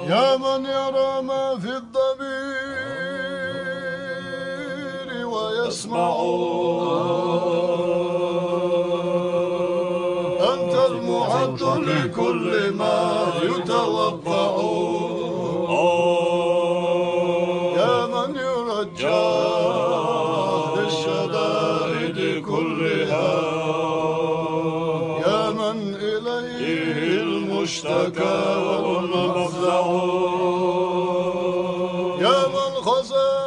يا من يرى ما في الضمير ويسمع، أنت المعد لكل ما يتوقع، يا من يرجى للشدائد كلها، يا من إليه المشتكى والمفزع، يا من خزائن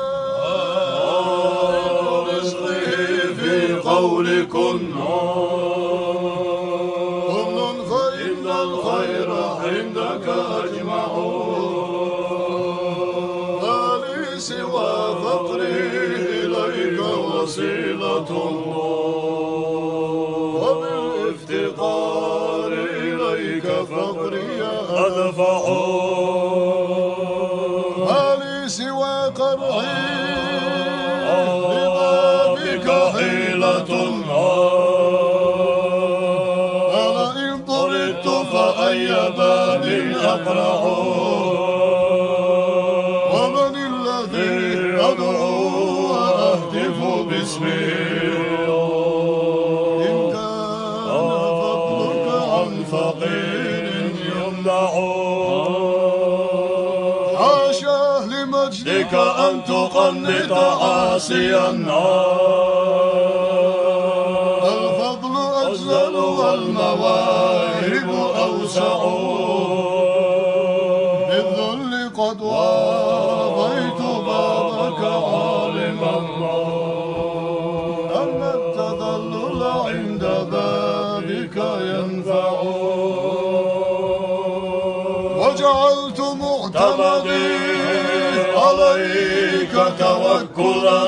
رزقه في قول كن، فإن الخير عندك أجمع، ما لي سوى فقري إليك وسيلة، وبالافتقار إليك فقري أدفع، ما لي سوى قرعي لبابك حيلة، ولئن ضربت فأي باب أقرع، ومن الذي أدعو وأهتف باسمه، إن كان فضلك عن فقير يمنع، حاشاه لمجدك أن تقنط عاصيا، الفضل أجزل والمواهب أوسع، بالذل قد وافيت بابك عالما، أن التذلل عند بابك ينفع، وجعلت معتمدي عليك توكلا،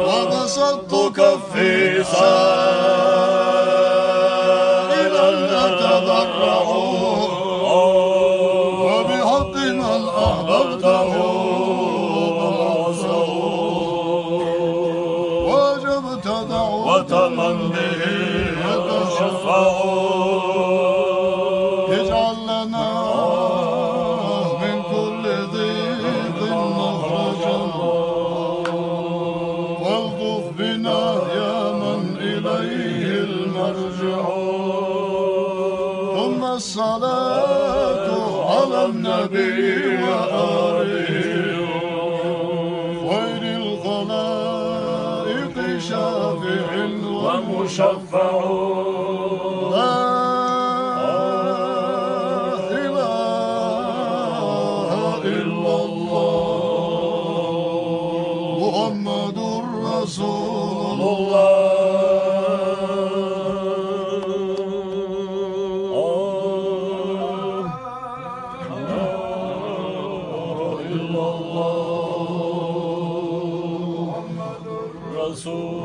وبسطت كفي سائلا أتضرع، وبحق من أحببته بمعصر، وجبت دعوة من به يتشفع، اجعل لنا من كل ضيق مخرجا، والطف بنا يا من إليه المرجع، ثم الصلاة على النبي وآله خير الخلائق شافع ومشفع، لا إله إلا الله محمد رسول الله. إلا الله محمد رسول